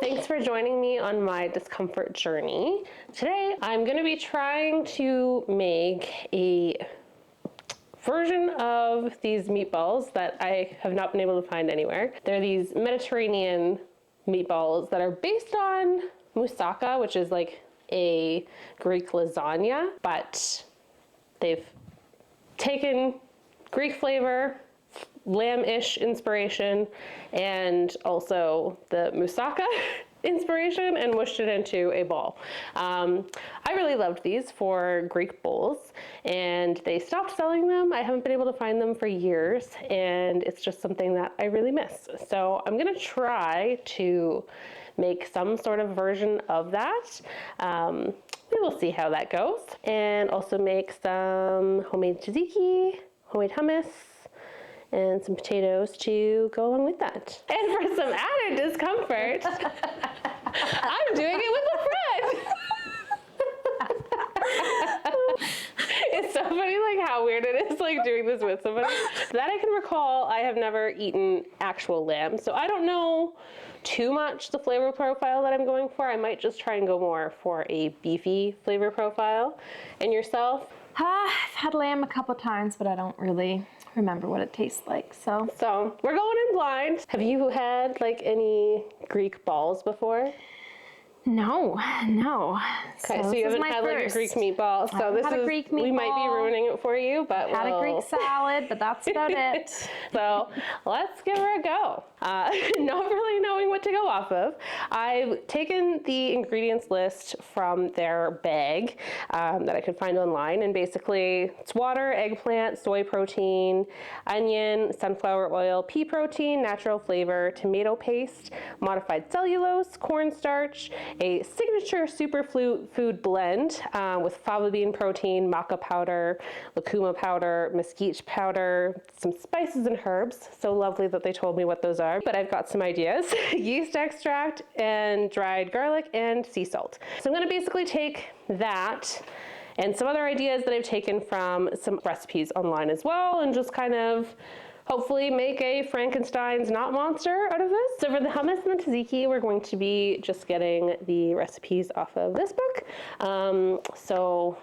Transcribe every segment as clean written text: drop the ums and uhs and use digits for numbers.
Thanks for joining me on my discomfort journey. Today, I'm gonna be trying to make a version of these meatballs that I have not been able to find anywhere. They're these Mediterranean meatballs that are based on moussaka, which is like a Greek lasagna, but they've taken Greek flavor, lamb-ish inspiration, and also the moussaka inspiration and mushed it into a ball. I really loved these for Greek bowls, and they stopped selling them. I haven't been able to find them for years, and it's just something that I really miss. So I'm gonna try to make some sort of version of that. We will see how that goes. And also make some homemade tzatziki, homemade hummus, and some potatoes to go along with that. And for some added discomfort, I'm doing it with a friend. It's so funny like how weird it is like doing this with somebody. That I can recall, I have never eaten actual lamb, so I don't know too much the flavor profile that I'm going for. I might just try and go more for a beefy flavor profile. And yourself? I've had lamb a couple times, but I don't really remember what it tastes like, so. So we're going in blind. Have you had like any Greek balls before? No. Okay, so you haven't had like a Greek meatball. So this is, we might be ruining it for you, but had a Greek salad, but that's about it. So let's give her a go. Not really knowing what to go off of. I've taken the ingredients list from their bag that I could find online, and basically it's water, eggplant, soy protein, onion, sunflower oil, pea protein, natural flavor, tomato paste, modified cellulose, cornstarch, a signature superfood blend with fava bean protein, maca powder, lucuma powder, mesquite powder, some spices and herbs. So lovely that they told me what those are, but I've got some ideas. Yeast extract and dried garlic and sea salt. So I'm gonna basically take that and some other ideas that I've taken from some recipes online as well, and just kind of hopefully make a Frankenstein's not monster out of this. So for the hummus and the tzatziki, we're going to be just getting the recipes off of this book. So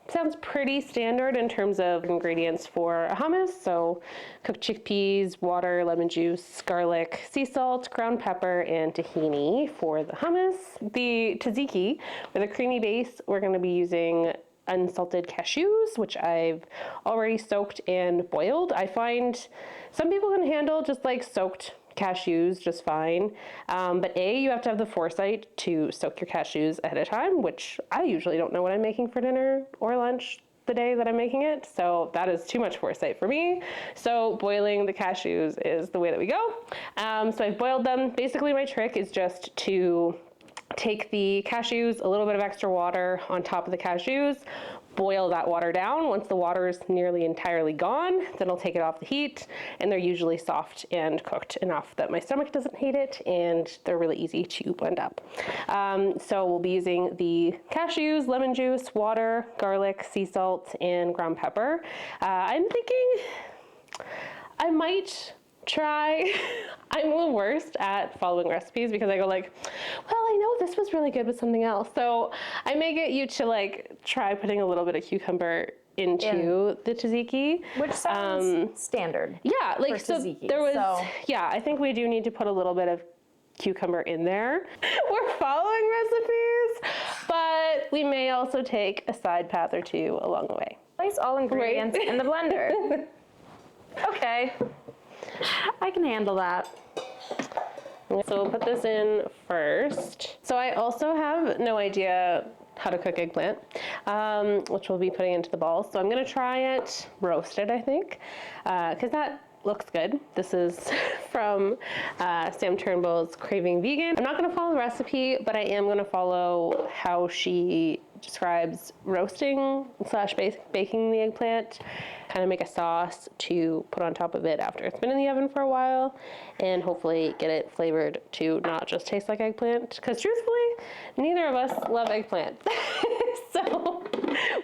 sounds pretty standard in terms of ingredients for a hummus. So cooked chickpeas, water, lemon juice, garlic, sea salt, ground pepper, and tahini for the hummus. The tzatziki, with a creamy base, we're gonna be using unsalted cashews, which I've already soaked and boiled. I find some people can handle just like soaked cashews just fine. But you have to have the foresight to soak your cashews ahead of time, which I usually don't know what I'm making for dinner or lunch the day that I'm making it. So that is too much foresight for me. So boiling the cashews is the way that we go. So I've boiled them. Basically my trick is just to take the cashews, a little bit of extra water on top of the cashews, boil that water down. Once the water is nearly entirely gone, then I'll take it off the heat, and they're usually soft and cooked enough that my stomach doesn't hate it, and they're really easy to blend up. So we'll be using the cashews, lemon juice, water, garlic, sea salt, and ground pepper. I'm thinking I might try. I'm the worst at following recipes because I go like, well, I know this was really good with something else. So I may get you to like try putting a little bit of cucumber into the tzatziki. Which sounds standard. Yeah, like so tzatziki, there was, yeah, I think we do need to put a little bit of cucumber in there. We're following recipes, but we may also take a side path or two along the way. Place all ingredients in the blender. Okay. I can handle that. So we'll put this in first. So I also have no idea how to cook eggplant, which we'll be putting into the balls. So I'm gonna try it roasted, I think, because that looks good. This is from Sam Turnbull's Craving Vegan. I'm not gonna follow the recipe, but I am gonna follow how she describes roasting / baking the eggplant, kind of make a sauce to put on top of it after it's been in the oven for a while, and hopefully get it flavored to not just taste like eggplant, because truthfully, neither of us love eggplant. So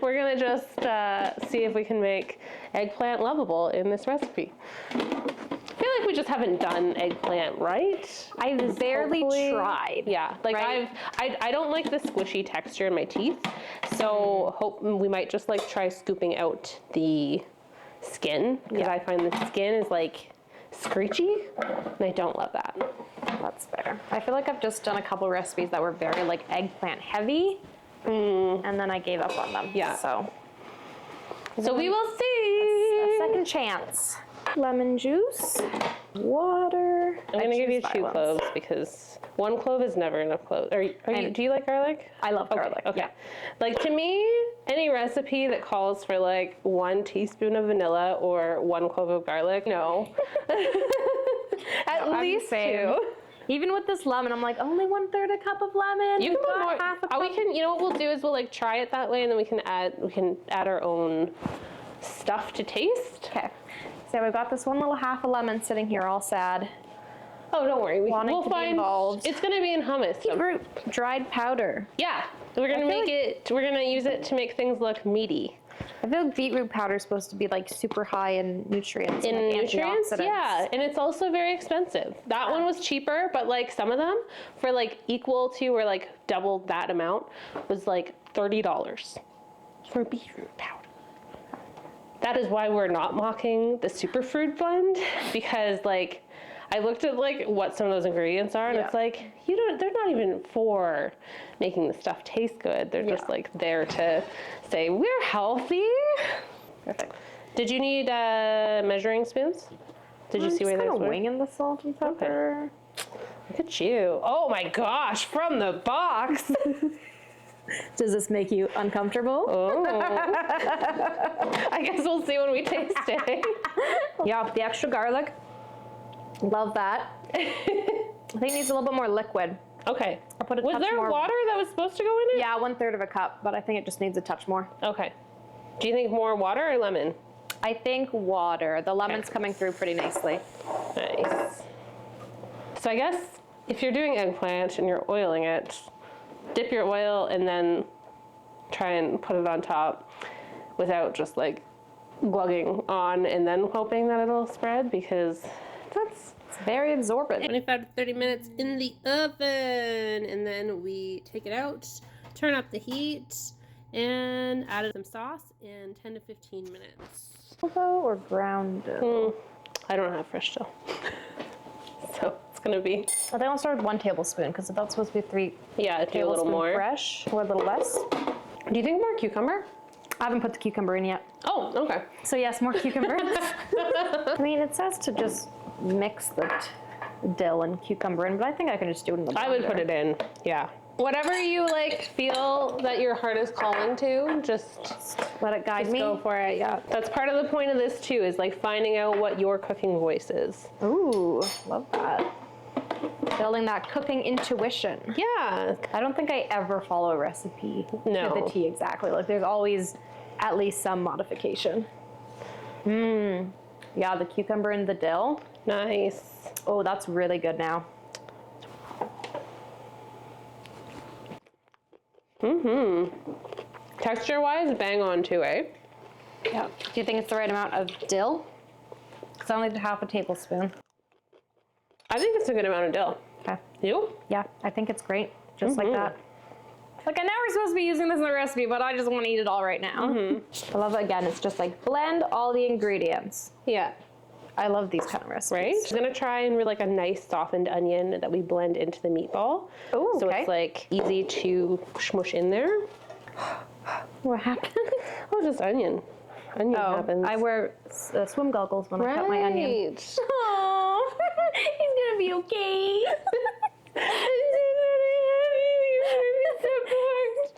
we're gonna just see if we can make eggplant lovable in this recipe. I feel like like we just haven't done eggplant right. I've barely Hopefully. tried. Yeah, like Right? I don't like the squishy texture in my teeth, so hope we might just like try scooping out the skin, because I find the skin is like screechy, and I don't love that. That's fair. I feel like I've just done a couple recipes that were very like eggplant heavy, and then I gave up on them. Yeah. So So we will a see. second chance. Lemon juice, water. I'm gonna give you choose 2 violence. cloves because 1 clove is never enough cloves. Do you like garlic? I love garlic. Okay. Yeah. Like to me, any recipe that calls for like 1 teaspoon of vanilla or 1 clove of garlic, no. At I'm least the same. 2. Even with this lemon, I'm like, only 1/3 a cup of lemon. You can We've put got more. half a We cup. can. You know what we'll do is we'll like try it that way, and then we can add our own stuff to taste. Okay. So we've got this one little half a lemon sitting here all sad. Oh, don't worry. Wanting We'll to be find. involved. It's gonna be in hummus. Beetroot dried powder. Yeah, we're gonna feel make it. We're gonna use it to make things look meaty. I feel like beetroot powder is supposed to be like super high in nutrients. In and, like, nutrients, antioxidants. yeah, and it's also very expensive. That one was cheaper, but like some of them for like equal to or like double that amount was like $30 for beetroot powder. That is why we're not mocking the superfood blend, because like I looked at like what some of those ingredients are, and Yeah. it's like they're not even for making the stuff taste good. They're just like there to say we're healthy. Perfect. Did you need measuring spoons? Did you see where kind those of were? winging the salt and pepper. Look at you. Oh my gosh, from the box. Does this make you uncomfortable? Oh. I guess we'll see when we taste it. Yeah, the extra garlic. Love that. I think it needs a little bit more liquid. Okay. I'll put a Was touch there more. water that was supposed to go in it? Yeah, 1/3 of a cup, but I think it just needs a touch more. Okay. Do you think more water or lemon? I think water. The lemon's coming through pretty nicely. Nice. So I guess if you're doing eggplant and you're oiling it, dip your oil and then try and put it on top without just like glugging on and then hoping that it'll spread, because It's very absorbent. 25 to 30 minutes in the oven, and then we take it out, turn up the heat, and add some sauce in 10 to 15 minutes. Dough or ground dough? I don't have fresh dough. So it's gonna be, I think I'll start with 1 tablespoon because that's supposed to be 3 yeah, do a little tablespoons more. fresh or a little less. Do you think more cucumber? I haven't put the cucumber in yet. Oh, okay. So yes, more cucumber. I mean, it says to just mix the dill and cucumber in, but I think I can just do it in the blender. I would put it in, yeah. Whatever you like feel that your heart is calling to, just Let it guide me. go for it, yeah. That's part of the point of this too, is like finding out what your cooking voice is. Ooh, love that. Building that cooking intuition. Yeah. I don't think I ever follow a recipe No. to the T exactly. Like there's always at least some modification. Yeah, the cucumber and the dill. Nice. Oh, that's really good now. Texture-wise, bang on too, eh? Yeah. Do you think it's the right amount of dill? Because I only did half a tablespoon. I think it's a good amount of dill. Okay. You? Yeah, I think it's great. Just like that. Like I know we're supposed to be using this in the recipe, but I just want to eat it all right now. I love it. Again, it's just like blend all the ingredients. Yeah. I love these kind of recipes. Right? She's gonna try and like a nice softened onion that we blend into the meatball. Ooh, So okay. it's like easy to smush in there. What happened? Oh, just onion. Onion happens. I wear swim goggles when I cut my onion. Right. Oh, he's gonna be okay.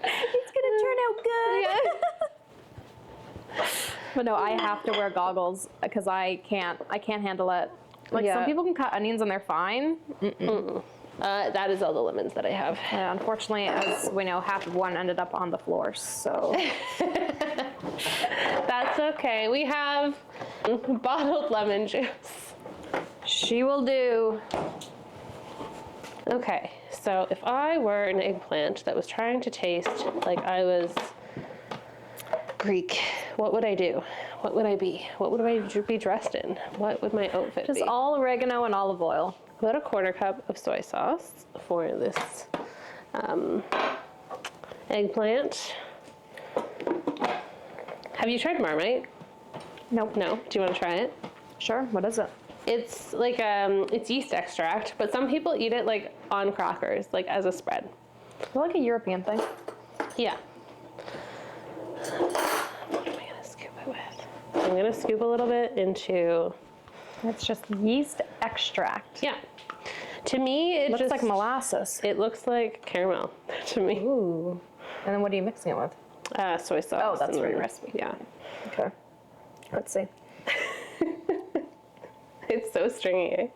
It's gonna turn out good. Yeah. But no, I have to wear goggles because I can't handle it. Like Yeah. some people can cut onions and they're fine. That is all the lemons that I have. And unfortunately, as we know, half of one ended up on the floor. So That's okay. We have bottled lemon juice. she will do. Okay, so if I were an eggplant that was trying to taste like I was Greek. What would I do? What would I be? What would I be dressed in? What would my outfit be? Just all oregano and olive oil. About a 1/4 cup of soy sauce for this eggplant. Have you tried Marmite? Nope. No? Do you want to try it? Sure, what is it? It's like, it's yeast extract, but some people eat it like on crackers, like as a spread. It's like a European thing. Yeah. What am I gonna scoop it with? I'm gonna scoop a little bit into... It's just yeast extract. Yeah. To me, it Looks just... like molasses. It looks like caramel to me. Ooh. And then what are you mixing it with? Soy sauce. Oh, that's for your recipe. Yeah. Okay. Let's see. It's so stringy, eh?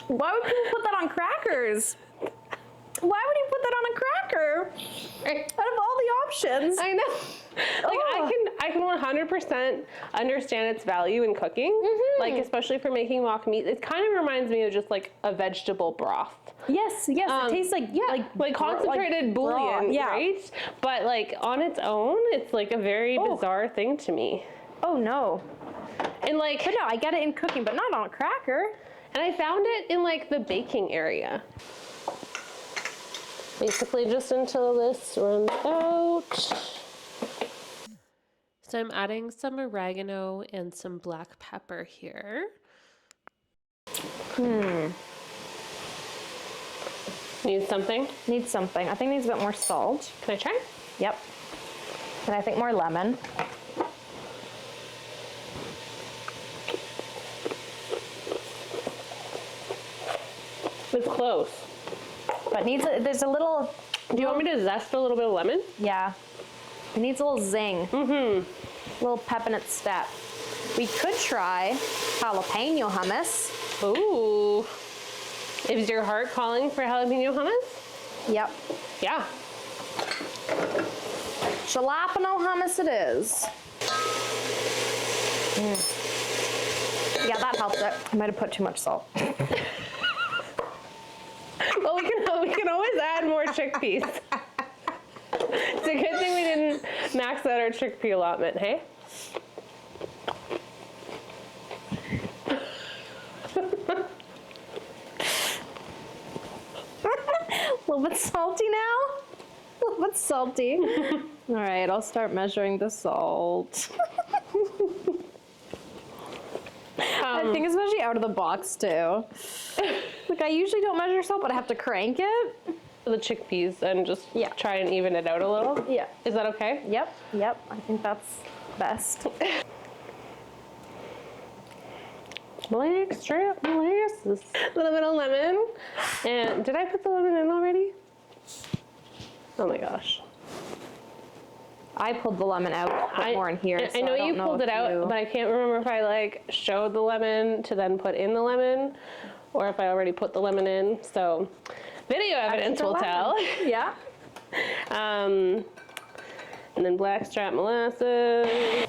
Why would people put that on crackers? Why would you put that on a cracker? Out of all the options. I know. Like, I can 100% understand its value in cooking. Like, especially for making mock meat. It kind of reminds me of just like a vegetable broth. Yes, it tastes like like concentrated bouillon, right? But like on its own, it's like a very bizarre thing to me. Oh no. And like, But no, I get it in cooking, but not on a cracker. and I found it in like the baking area. Basically just until this runs out. So I'm adding some oregano and some black pepper here. Need something? Needs something. I think it needs a bit more salt. Can I try? Yep. And I think more lemon. It's close. But there's a little... Do you want me to zest a little bit of lemon? Yeah. It needs a little zing. A little pep in its step. We could try jalapeno hummus. Ooh. Is your heart calling for jalapeno hummus? Yep. Yeah. Jalapeno hummus it is. Yeah, that helps it. I might have put too much salt. Well, we can always add more chickpeas. It's a good thing we didn't max out our chickpea allotment, hey? A little bit salty now. A little bit salty. All right, I'll start measuring the salt. I think especially out of the box too. Like I usually don't measure salt, but I have to crank it. The chickpeas and just try and even it out a little. Yeah. Is that okay? Yep. I think that's best. Extra molasses. A little bit of lemon. And did I put the lemon in already? Oh my gosh. I pulled the lemon out, put more in here. I know you pulled it out, but I can't remember if I like showed the lemon to then put in the lemon, or if I already put the lemon in. So, video evidence will tell. Yeah. And then blackstrap molasses.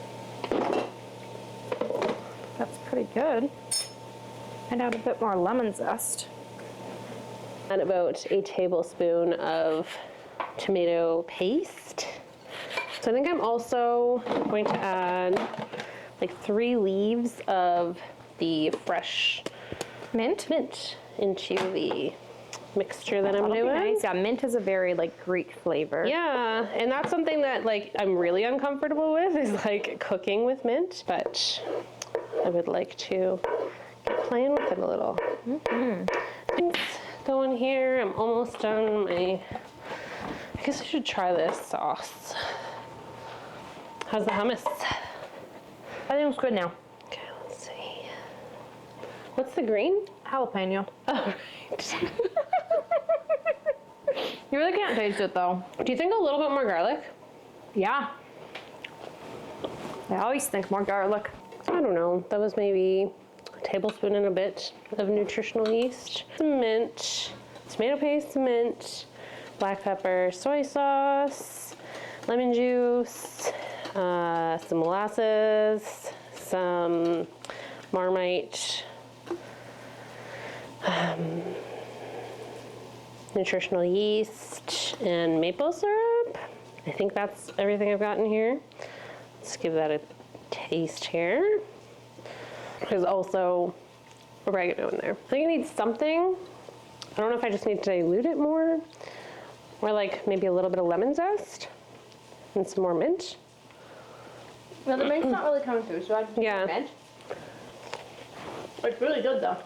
That's pretty good. And add a bit more lemon zest. Add about a tablespoon of tomato paste. So I think I'm also going to add like 3 leaves of the fresh mint into the mixture that I'm doing. Nice. Yeah, mint is a very like Greek flavor. Yeah, and that's something that like I'm really uncomfortable with is like cooking with mint, but I would like to get playing with it a little. Going here, I'm almost done I guess I should try this sauce. How's the hummus? I think it's good now. Okay, let's see. What's the green? Jalapeno. Oh, right. You really can't taste it though. Do you think a little bit more garlic? Yeah. I always think more garlic. I don't know. That was maybe a tablespoon and a bit of nutritional yeast. Some mint, tomato paste, mint, black pepper, soy sauce, lemon juice, some molasses, some Marmite, nutritional yeast, and maple syrup. I think that's everything I've got in here. Let's give that a taste here. There's also oregano in there. I think I need something. I don't know if I just need to dilute it more, or like maybe a little bit of lemon zest and some more mint. Well, the mint's not really coming through, so I just Yeah. mint. It's really good though.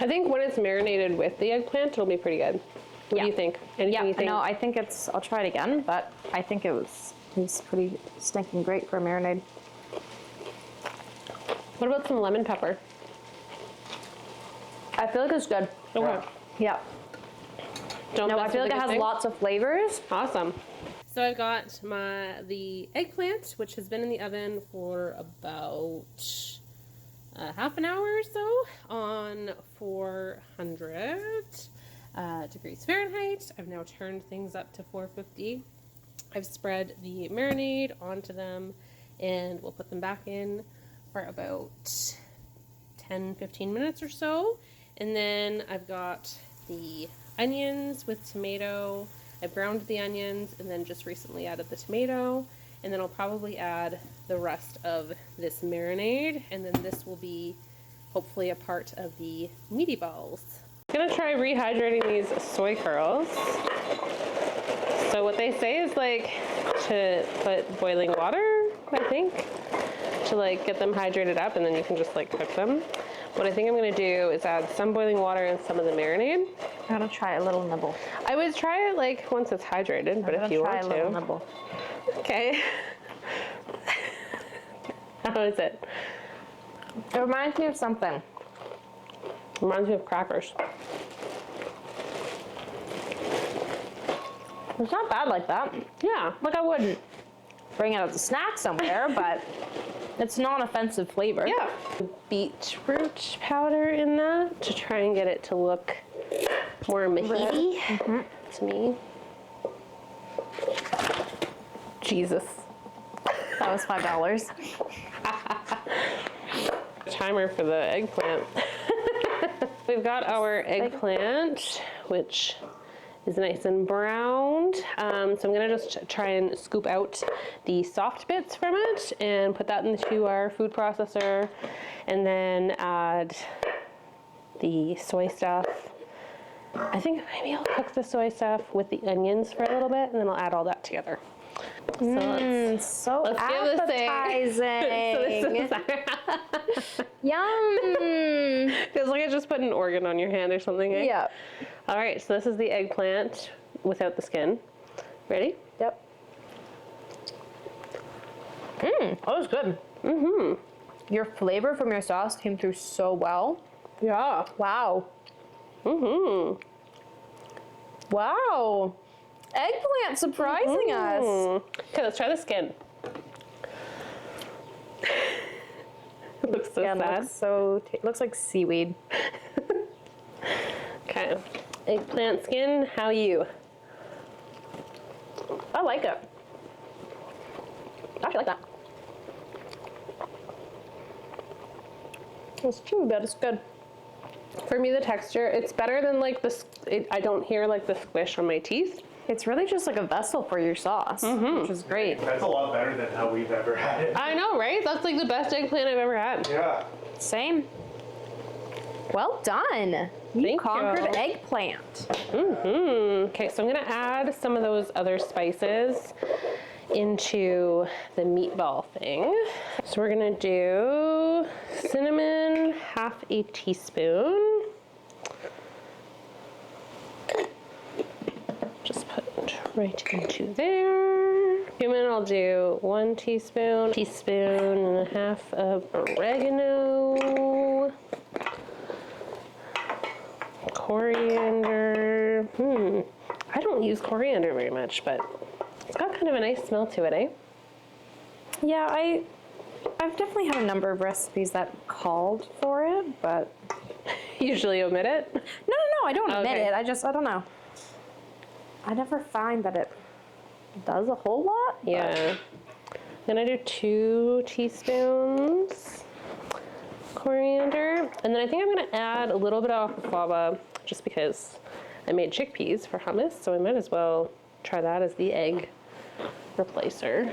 I think when it's marinated with the eggplant, it'll be pretty good. What do you think? Anything you think? No, I think it's, I'll try it again, but I think it was pretty stinking great for a marinade. What about some lemon pepper? I feel like it's good. Okay. Yeah. Don't No, I mess feel with like the it good has thing? lots of flavors. Awesome. So I've got the eggplant, which has been in the oven for about half an hour or so on 400 degrees Fahrenheit. I've now turned things up to 450. I've spread the marinade onto them, and we'll put them back in for about 10-15 minutes or so. And then I've got the onions with tomato. I browned the onions and then just recently added the tomato. And then I'll probably add the rest of this marinade. And then this will be hopefully a part of the meaty balls. I'm gonna try rehydrating these soy curls. So what they say is like to put boiling water, I think, to like get them hydrated up, and then you can just like cook them. What I think I'm gonna do is add some boiling water and some of the marinade. I'm gonna try a little nibble. I would try it like once it's hydrated, but if you want try a little to. nibble. Okay. How is it? It reminds me of something. Reminds me of crackers. It's not bad like that. Yeah. Like I wouldn't bring it as a snack somewhere, but it's non-offensive flavor. Yeah. Beetroot powder in that to try and get it to look more mahidi to me. Jesus. That was $5. Timer for the eggplant. We've got our eggplant, which is nice and browned. So I'm gonna just try and scoop out the soft bits from it and put that into our food processor, and then add the soy stuff. I think maybe I'll cook the soy stuff with the onions for a little bit, and then I'll add all that together. So So appetizing. Yum. Feels like I just put an organ on your hand or something. Eh? Yeah. All right, so this is the eggplant without the skin. Ready? Yep. That was good. Your flavor from your sauce came through so well. Yeah. Wow. Wow. Eggplant surprising us. Okay, let's try the skin. It looks so sad. Looks like seaweed. Okay. Eggplant skin, how you? I like it. I actually like that. It's chewy, but it's good. For me, the texture, it's better than like I don't hear like the squish on my teeth. It's really just like a vessel for your sauce, which is great. That's a lot better than how we've ever had it. I know, right? That's like the best eggplant I've ever had. Yeah. Same. Well done. You Thank conquered you. eggplant. Okay, so I'm gonna add some of those other spices into the meatball thing. So we're gonna do cinnamon, half a teaspoon. Just put right into there. Cumin, I'll do 1 teaspoon, teaspoon and a half of oregano. Coriander. I don't use coriander very much, but it's got kind of a nice smell to it, eh? Yeah, I've definitely had a number of recipes that called for it, but Usually omit it. no, I don't admit Okay. it. I don't know. I never find that it does a whole lot. but- Yeah. Then I do 2 teaspoons coriander, and then I think I'm gonna add a little bit of aquafaba just because I made chickpeas for hummus, so I might as well try that as the egg replacer.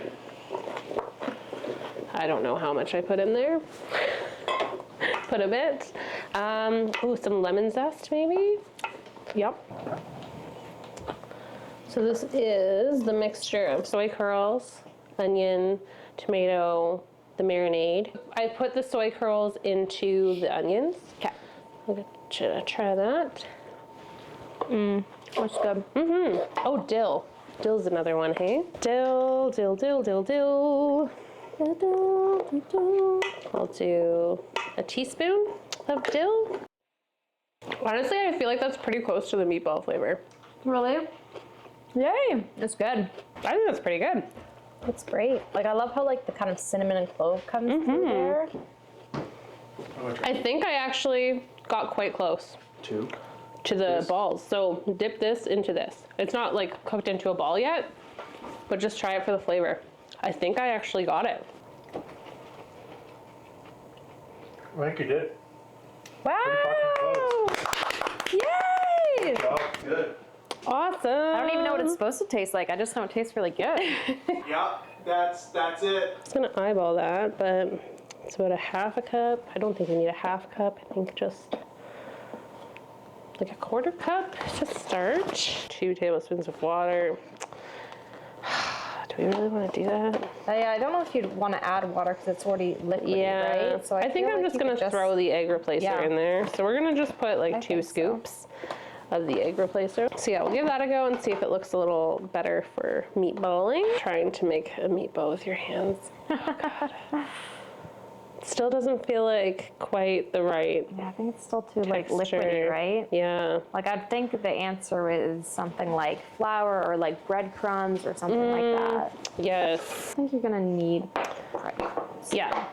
I don't know how much I put in there. Put a bit. Oh, some lemon zest maybe? Yep. So this is the mixture of soy curls, onion, tomato, the marinade. I put the soy curls into the onions. Okay. I'm gonna try that. Looks good. Oh, dill. Dill's another one, hey? Dill, dill, dill, dill, dill. Dill, dill, dill, dill. I'll do a teaspoon of dill. Honestly, I feel like that's pretty close to the meatball flavor. Really? Yay! It's good. I think that's pretty good. It's great. Like, I love how, like, the kind of cinnamon and clove comes through there. I think I actually got quite close Two. to the balls. So dip this into this. It's not like cooked into a ball yet, but just try it for the flavor. I think I actually got it. I think you did. Wow! Yay! Oh, good. Awesome. I don't even know what it's supposed to taste like. I just know it tastes really good. Yeah, that's it. I'm just gonna eyeball that, but it's about a half a cup. I don't think we need a half cup. I think just like a quarter cup to start. 2 tablespoons of water. Do we really want to do that? Yeah, I don't know if you'd want to add water because it's already liquidy, Yeah. right? So I think feel I'm like just you gonna could throw the egg replacer in there. So we're gonna just put like 2 think so. scoops of the egg replacer. So yeah, we'll give that a go and see if it looks a little better for meatballing. Trying to make a meatball with your hands. Oh God. Still doesn't feel like quite the right Yeah, I think it's still too like texture. liquidy, right? Yeah. Like I'd think the answer is something like flour or like breadcrumbs or something like that. Yes. I think you're gonna need breadcrumbs. Yeah.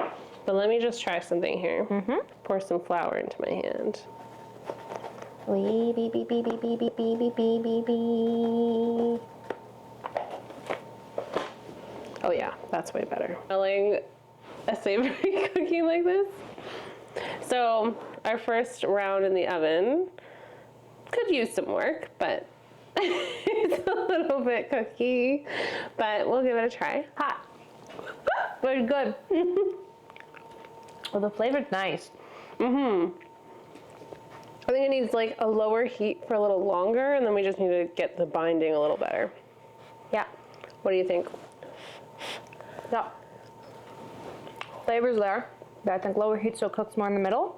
But let me just try something here. Pour some flour into my hand. Beep, beep, beep, beep, beep, beep, beep, beep, beep, beep, beep. Oh yeah, that's way better. Smelling a savory cookie like this. So our first round in the oven could use some work, but it's a little bit cookie, but we'll give it a try. Hot. Very good. Well, the flavor's nice. I think it needs like a lower heat for a little longer, and then we just need to get the binding a little better. Yeah. What do you think? Yeah. Flavor's there. But I think lower heat so it cooks more in the middle.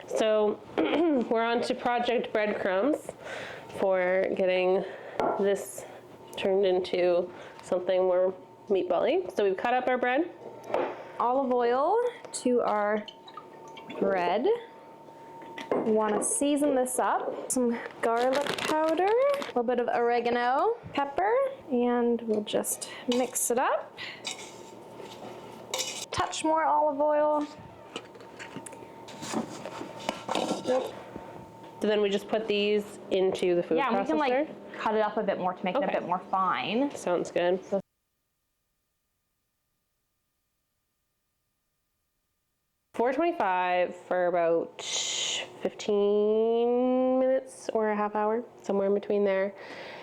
So we're on to Project Breadcrumbs for getting this turned into something more meatball-y. So we've cut up our bread. Olive oil to our bread. We want to season this up. Some garlic powder, a little bit of oregano, pepper, and we'll just mix it up. Touch more olive oil. So then we just put these into the food processor? Yeah, we can like cut it up a bit more to make it a bit more fine. Sounds good. $4.25 for about 15 minutes or a half hour, somewhere in between there.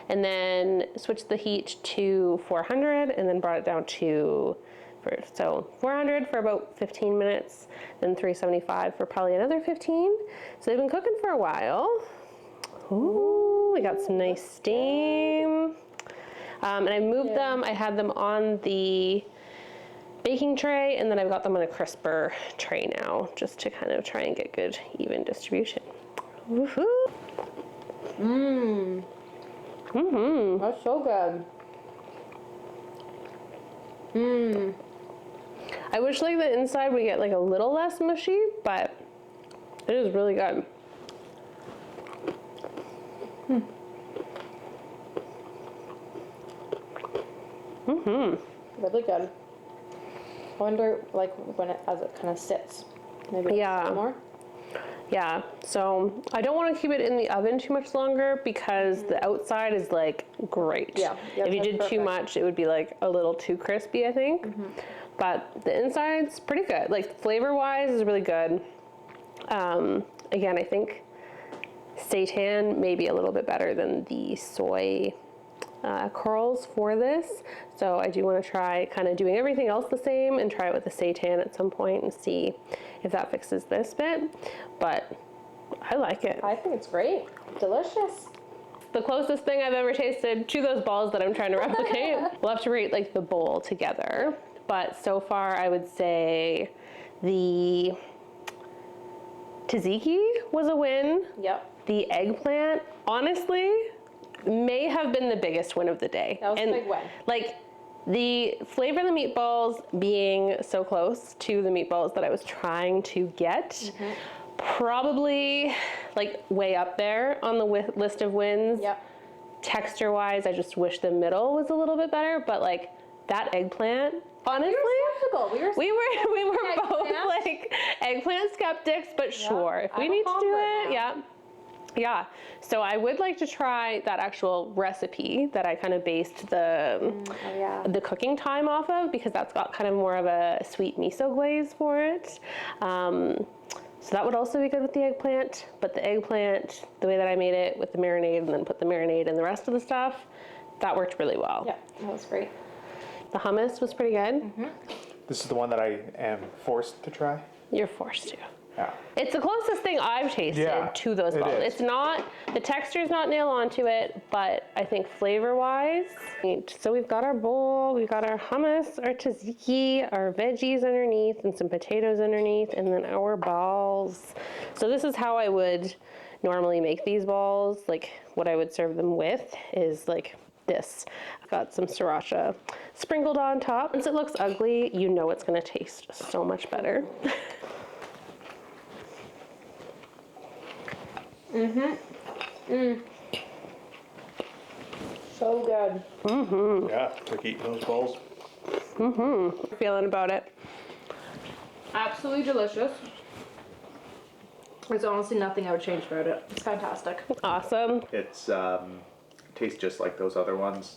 And then switched the heat to 400 and then brought it down to, so 400 for about 15 minutes, then 375 for probably another 15. So they've been cooking for a while. Ooh, we got some nice steam. And I moved them, I had them on the baking tray, and then I've got them on a crisper tray now, just to kind of try and get good, even distribution. Woohoo! That's so good. I wish like the inside would get like a little less mushy, but it is really good. Really good. I wonder, like, when as it kind of sits, maybe Yeah. more. Yeah, so I don't want to keep it in the oven too much longer because the outside is like great. Yeah, if you that's did too perfect. much, it would be like a little too crispy, I think. But the inside's pretty good. Like flavor-wise is really good. Again, I think seitan may be a little bit better than the soy curls for this. So I do want to try kind of doing everything else the same and try it with the seitan at some point and see if that fixes this bit. But I like it. I think it's great. Delicious. The closest thing I've ever tasted to those balls that I'm trying to replicate. We'll have to rate like the bowl together. But so far I would say the tzatziki was a win. Yep. The eggplant, honestly, may have been the biggest win of the day. That was a big win. Like the flavor of the meatballs being so close to the meatballs that I was trying to get, probably like way up there on the list of wins. Yep. Texture wise, I just wish the middle was a little bit better, but like that eggplant, honestly, we were both Eggplant. like eggplant skeptics, but sure, if we I'm a need to do convert it, now. yeah. So I would like to try that actual recipe that I kind of based the the cooking time off of, because that's got kind of more of a sweet miso glaze for it. So that would also be good with the eggplant, but the eggplant, the way that I made it with the marinade and then put the marinade in the rest of the stuff, that worked really well. Yeah, that was great. The hummus was pretty good. This is the one that I am forced to try. You're forced to. Yeah. It's the closest thing I've tasted to those it balls. is. It's not, the texture's not nail on to it, but I think flavor-wise. So we've got our bowl, we've got our hummus, our tzatziki, our veggies underneath, and some potatoes underneath, and then our balls. So this is how I would normally make these balls. Like what I would serve them with is like this. I've got some sriracha sprinkled on top. Once it looks ugly, you know it's gonna taste so much better. So good. Yeah, like eating those balls. Feeling about it. Absolutely delicious. There's honestly nothing I would change about it. It's fantastic. Awesome. It's tastes just like those other ones.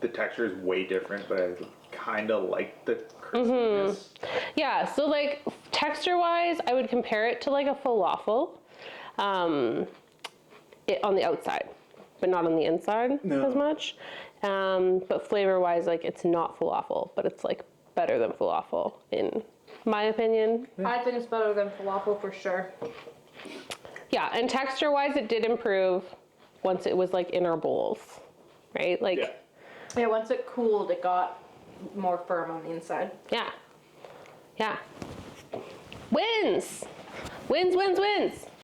The texture is way different, but I kind of like the crispiness. Yeah, so like texture-wise, I would compare it to like a falafel on the outside, but not on the inside as much. But flavor-wise, like it's not falafel, but it's like better than falafel in my opinion. I think it's better than falafel for sure. Yeah, and texture-wise, it did improve once it was like in our bowls, right? Like, Yeah, once it cooled, it got more firm on the inside. yeah. Wins! Wins, wins, wins!